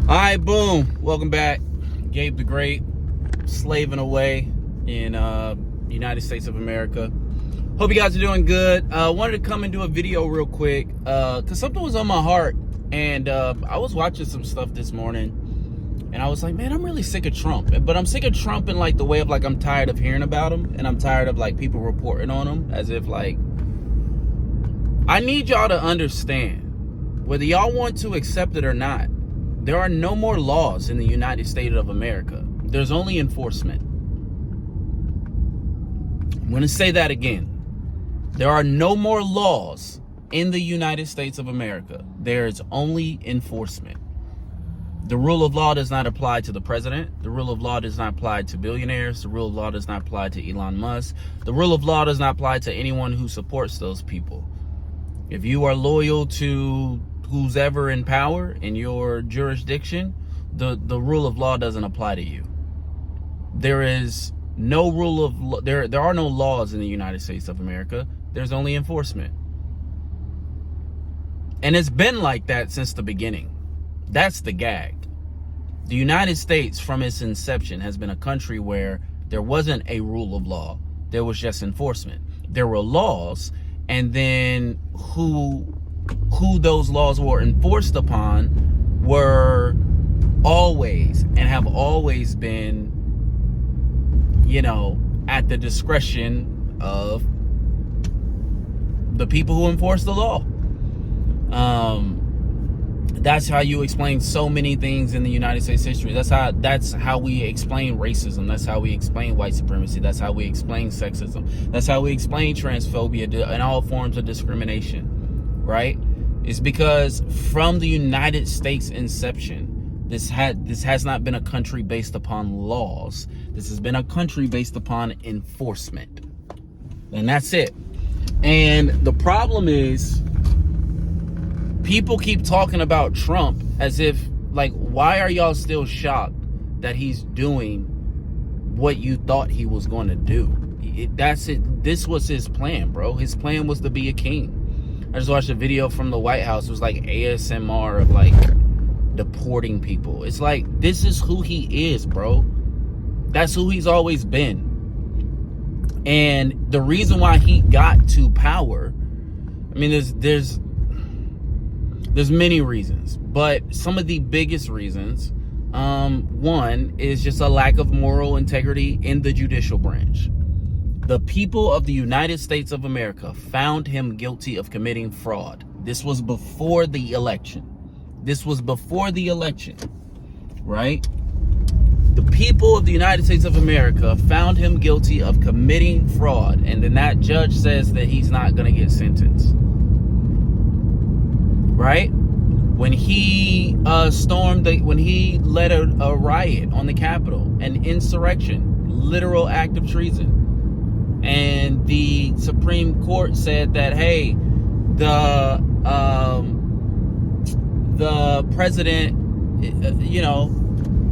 All right, boom. Welcome back. Gabe the Great, slaving away in United States of America. Hope you guys are doing good. Wanted to come and do a video real quick because something was on my heart. And I was watching some stuff this morning. And I was like, man, I'm really sick of Trump. But I'm sick of Trump in like the way of like I'm tired of hearing about him. And I'm tired of like people reporting on him as if like... I need y'all to understand, whether y'all want to accept it or not, there are no more laws in the United States of America. There's only enforcement. I'm going to say that again. There are no more laws in the United States of America. There is only enforcement. The rule of law does not apply to the president. The rule of law does not apply to billionaires. The rule of law does not apply to Elon Musk. The rule of law does not apply to anyone who supports those people. If you are loyal to who's ever in power in your jurisdiction, the rule of law doesn't apply to you. There is no rule of law. There are no laws in the United States of America. There's only enforcement. And it's been like that since the beginning. That's the gag. The United States, from its inception, has been a country where there wasn't a rule of law. There was just enforcement. There were laws, and then who those laws were enforced upon were always and have always been, you know, at the discretion of the people who enforce the law. That's how you explain so many things in the United States history. That's how we explain racism. That's how we explain white supremacy. That's how we explain sexism. That's how we explain transphobia and all forms of discrimination. Right? It's because from the United States inception, this has not been a country based upon laws. This has been a country based upon enforcement. And that's it. And the problem is, people keep talking about Trump as if, like, why are y'all still shocked that he's doing what you thought he was going to do? That's it. This was his plan, bro. His plan was to be a king. I just watched a video from the White House. It was like ASMR of like deporting people. It's like, this is who he is, bro. That's who he's always been. And the reason why he got to power, I mean, there's many reasons, but some of the biggest reasons, one is just a lack of moral integrity in the judicial branch. The people of the United States of America found him guilty of committing fraud. This was before the election. Right? The people of the United States of America found him guilty of committing fraud, and then that judge says that he's not going to get sentenced. Right? When he when he led a riot on the Capitol, an insurrection, literal act of treason. And the Supreme Court said that, hey, the president, you know,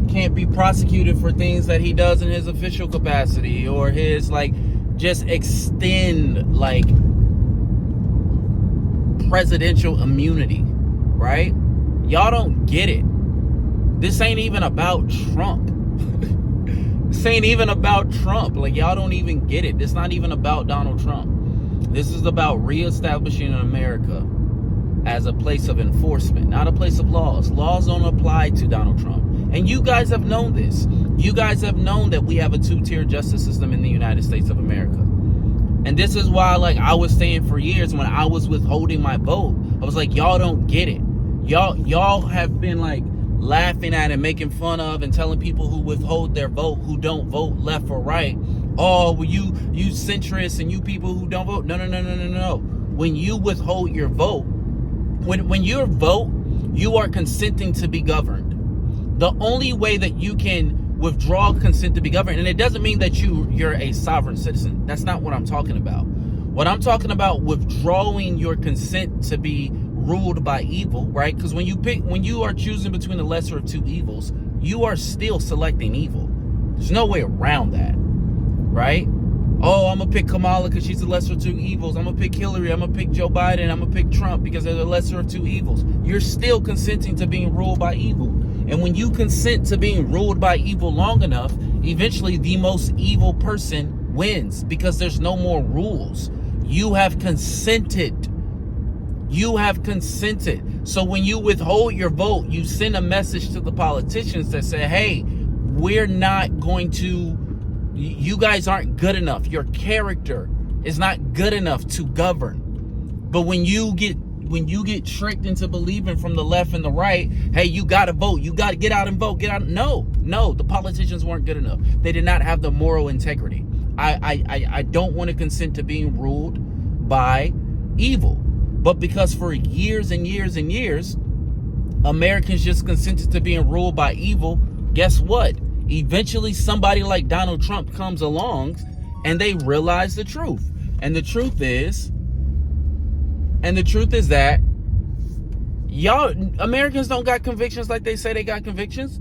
can't be prosecuted for things that he does in his official capacity, or his, like, just extend, like, presidential immunity, right? Y'all don't get it. This ain't even about Trump. This ain't even about Trump. Like, y'all don't even get it. This is not even about Donald Trump. This is about reestablishing America as a place of enforcement, not a place of laws. Laws don't apply to Donald Trump. And you guys have known this. You guys have known that we have a two-tier justice system in the United States of America. And this is why, like, I was saying for years when I was withholding my vote, I was like, y'all don't get it. Y'all have been, like, laughing at and making fun of and telling people who withhold their vote, who don't vote left or right, oh, well, you centrists and you people who don't vote. No. When you withhold your vote, when you vote, you are consenting to be governed. The only way that you can withdraw consent to be governed, and it doesn't mean that you're a sovereign citizen. That's not what I'm talking about. What I'm talking about, withdrawing your consent to be ruled by evil, right? Because when you are choosing between the lesser of two evils, you are still selecting evil. There's no way around that, right? Oh, I'm gonna pick Kamala because she's the lesser of two evils. I'm gonna pick Hillary. I'm gonna pick Joe Biden. I'm gonna pick Trump because they're the lesser of two evils. You're still consenting to being ruled by evil. And when you consent to being ruled by evil long enough, eventually the most evil person wins, because there's no more rules. You have consented. You have consented. So when you withhold your vote, you send a message to the politicians that say, hey, we're not going to, you guys aren't good enough. Your character is not good enough to govern. But when you get tricked into believing from the left and the right, hey, you got to vote. You got to get out and vote. Get out. No, the politicians weren't good enough. They did not have the moral integrity. I don't want to consent to being ruled by evil. But because for years and years and years, Americans just consented to being ruled by evil, guess what? Eventually somebody like Donald Trump comes along and they realize the truth. And the truth is that y'all, Americans don't got convictions like they say they got convictions.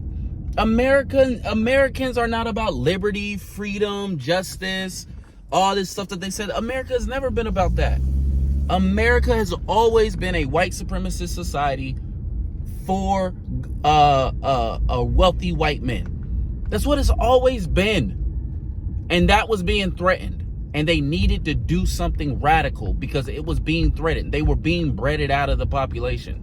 Americans are not about liberty, freedom, justice, all this stuff that they said. America has never been about that. America has always been a white supremacist society for a wealthy white men. That's what it's always been. And that was being threatened. And they needed to do something radical because it was being threatened. They were being breaded out of the population.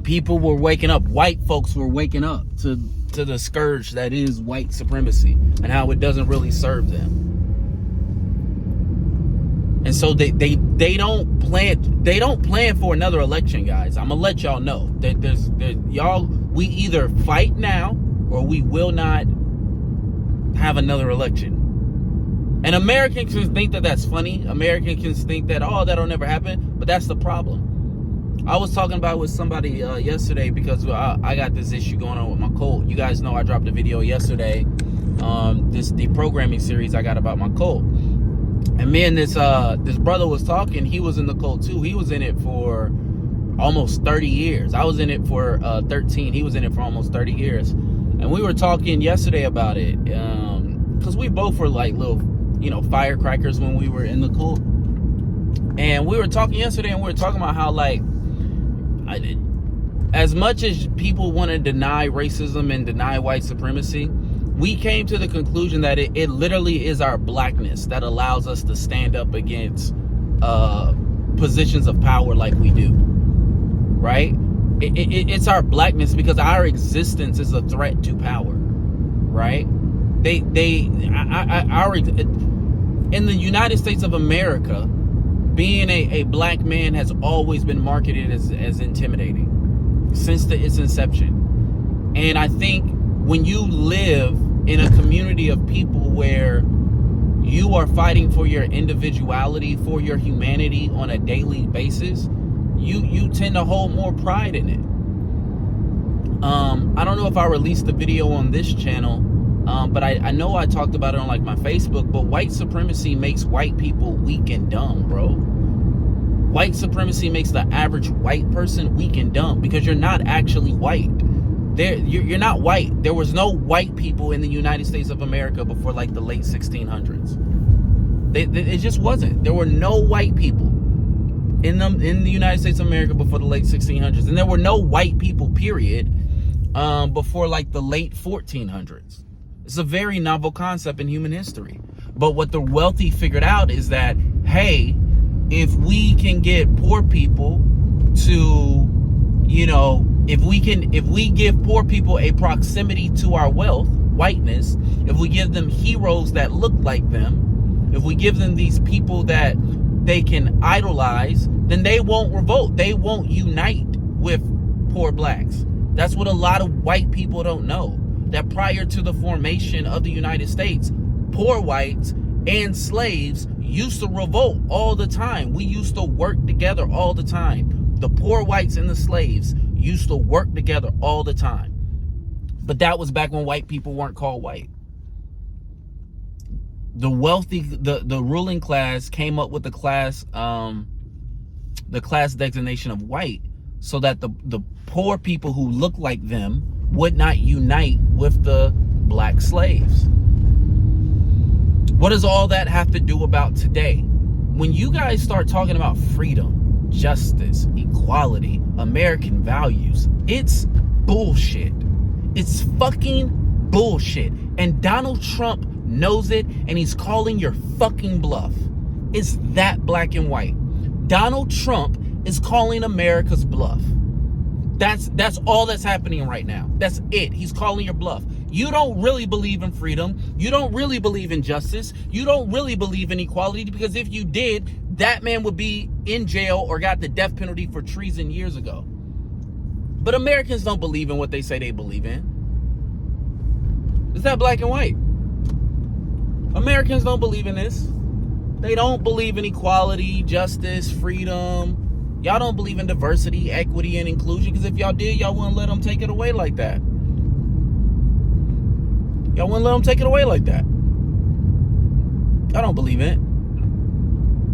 People were waking up. White folks were waking up to the scourge that is white supremacy and how it doesn't really serve them. And so they don't plan for another election, guys. I'm gonna let y'all know that we either fight now or we will not have another election. And Americans can think that that's funny. Americans can think that, oh, that'll never happen. But that's the problem. I was talking about it with somebody yesterday because I got this issue going on with my cold. You guys know I dropped a video yesterday, this deprogramming series I got about my cold. And me and this brother was talking. He was in the cult too. He was in it for almost 30 years. I was in it for 13. He was in it for almost 30 years. And we were talking yesterday about it because we both were like little, firecrackers when we were in the cult. And we were talking yesterday, and we were talking about how, like, as much as people want to deny racism and deny white supremacy, we came to the conclusion that it literally is our blackness that allows us to stand up against positions of power like we do, right? It's our blackness because our existence is a threat to power, right? In the United States of America, being a black man has always been marketed as intimidating since its inception. And I think when you live in a community of people where you are fighting for your individuality, for your humanity on a daily basis, you tend to hold more pride in it. I don't know if I released the video on this channel, but I know I talked about it on like my Facebook, but white supremacy makes white people weak and dumb, bro. White supremacy makes the average white person weak and dumb because you're not actually white. You're not white. There was no white people in the United States of America before like the late 1600s. It just wasn't. There were no white people in the United States of America before the late 1600s, and there were no white people, period, before like the late 1400s. It's a very novel concept in human history. But what the wealthy figured out is that, hey, if we can get poor people to, if we give poor people a proximity to our wealth, whiteness, if we give them heroes that look like them, if we give them these people that they can idolize, then they won't revolt. They won't unite with poor blacks. That's what a lot of white people don't know. That prior to the formation of the United States, poor whites and slaves used to revolt all the time. We used to work together all the time. The poor whites and the slaves used to work together all the time. But that was back when white people weren't called white. The wealthy, the ruling class came up with the class designation of white so that the poor people who look like them would not unite with the black slaves. What does all that have to do about today? When you guys start talking about freedom, justice, equality, American values, it's bullshit. It's fucking bullshit. And Donald Trump knows it, and he's calling your fucking bluff. It's that black and white. Donald Trump is calling America's bluff. That's all that's happening right now. That's it. He's calling your bluff. You don't really believe in freedom. You don't really believe in justice. You don't really believe in equality, because if you did, that man would be in jail or got the death penalty for treason years ago. But Americans don't believe in what they say they believe in. Is that black and white? Americans don't believe in this. They don't believe in equality, justice, freedom. Y'all don't believe in diversity, equity, and inclusion, because if y'all did, y'all wouldn't let them take it away like that. Y'all wouldn't let them take it away like that. Y'all don't believe in it.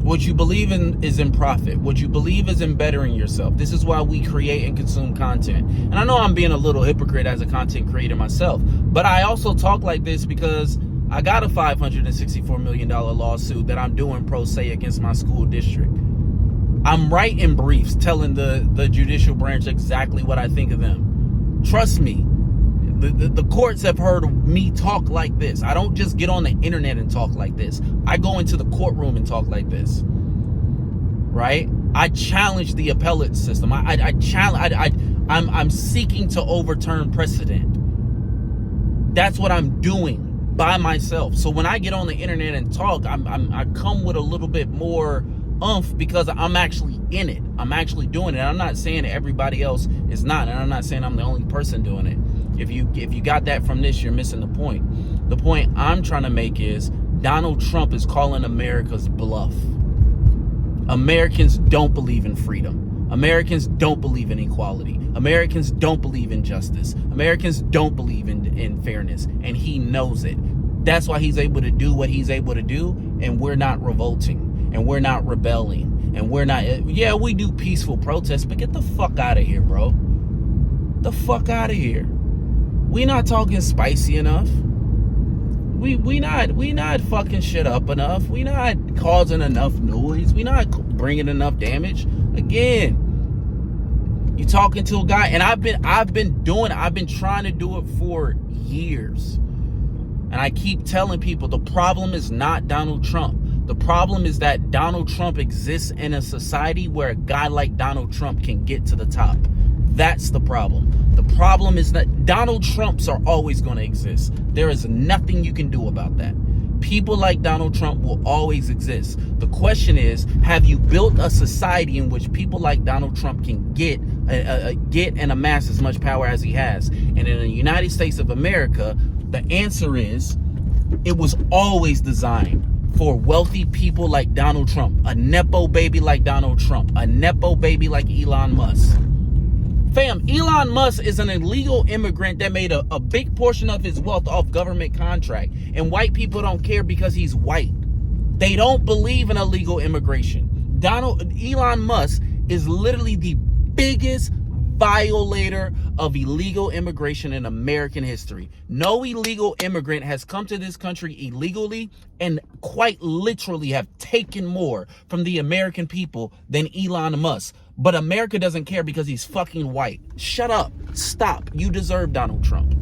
What you believe in is in profit. What you believe is in bettering yourself. This is why we create and consume content. And I know I'm being a little hypocrite as a content creator myself, but I also talk like this because I got a $564 million lawsuit that I'm doing pro se against my school district. I'm writing briefs telling the judicial branch exactly what I think of them. Trust me, the courts have heard me talk like this. I don't just get on the internet and talk like this. I go into the courtroom and talk like this, right? I challenge the appellate system. I'm seeking to overturn precedent. That's what I'm doing by myself. So when I get on the internet and talk, I come with a little bit more oomph because I'm actually in it. I'm actually doing it. I'm not saying that everybody else is not, and I'm not saying I'm the only person doing it. If you got that from this, you're missing the point. The point I'm trying to make is Donald Trump is calling America's bluff. Americans don't believe in freedom. Americans don't believe in equality. Americans don't believe in justice. Americans don't believe in fairness, and he knows it. That's why he's able to do what he's able to do, and we're not revolting. And we're not rebelling, and we're not, yeah, we do peaceful protests, but get the fuck out of here, bro. The fuck out of here. We not talking spicy enough. We not fucking shit up enough. We not causing enough noise. We not bringing enough damage. Again, you talking to a guy, and I've been trying to do it for years. And I keep telling people the problem is not Donald Trump. The problem is that Donald Trump exists in a society where a guy like Donald Trump can get to the top. That's the problem. The problem is that Donald Trumps are always going to exist. There is nothing you can do about that. People like Donald Trump will always exist. The question is, have you built a society in which people like Donald Trump can get and amass as much power as he has? And in the United States of America, the answer is, it was always designed for wealthy people like Donald Trump, a Nepo baby like Donald Trump, a Nepo baby like Elon Musk. Fam, Elon Musk is an illegal immigrant that made a big portion of his wealth off government contract. And white people don't care because he's white. They don't believe in illegal immigration. Elon Musk is literally the biggest violator of illegal immigration in American history. No illegal immigrant has come to this country illegally and quite literally have taken more from the American people than Elon Musk. But America doesn't care because he's fucking white. Shut up. Stop. You deserve Donald Trump.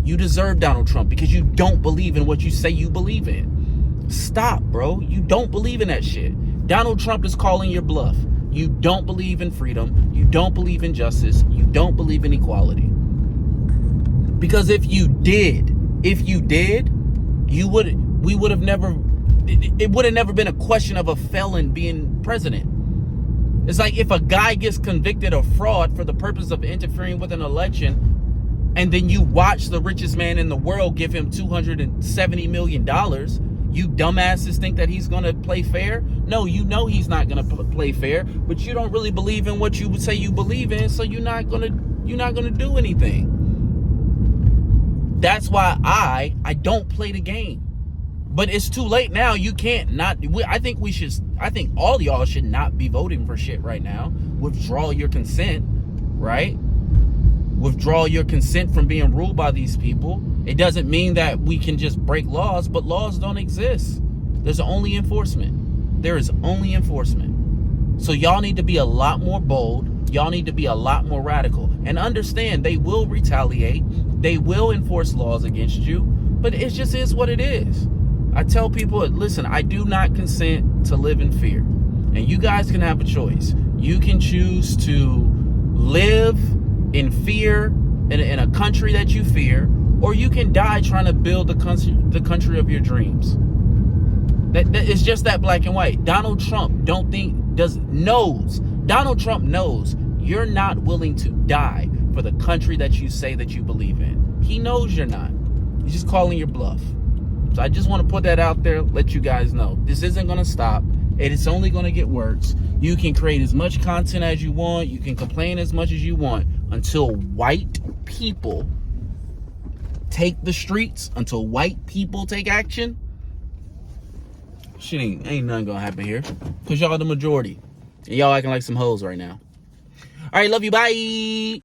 You deserve Donald Trump because you don't believe in what you say you believe in. Stop, bro. You don't believe in that shit. Donald Trump is calling your bluff. You don't believe in freedom. You don't believe in justice. You don't believe in equality. Because if you did, it would have never been a question of a felon being president. It's like if a guy gets convicted of fraud for the purpose of interfering with an election, and then you watch the richest man in the world give him $270 million, you dumbasses think that he's going to play fair? No, you know he's not going to play fair, but you don't really believe in what you would say you believe in, so you're not going to do anything. That's why I don't play the game. But it's too late now. You can't not. I think all y'all should not be voting for shit right now. Withdraw your consent, right? Withdraw your consent from being ruled by these people. It doesn't mean that we can just break laws, but laws don't exist. There's only enforcement. There is only enforcement. So y'all need to be a lot more bold. Y'all need to be a lot more radical. And understand, they will retaliate. They will enforce laws against you. But it just is what it is. I tell people, listen, I do not consent to live in fear. And you guys can have a choice. You can choose to live in fear in a country that you fear, or you can die trying to build the country of your dreams. That it's just that black and white. Donald Trump knows. Donald Trump knows you're not willing to die for the country that you say that you believe in. He knows you're not. He's just calling your bluff. So I just want to put that out there, let you guys know. This isn't going to stop. It's only going to get worse. You can create as much content as you want. You can complain as much as you want until white people take the streets, until white people take action. Shit ain't nothing going to happen here. Because y'all are the majority. And y'all acting like some hoes right now. All right, love you. Bye.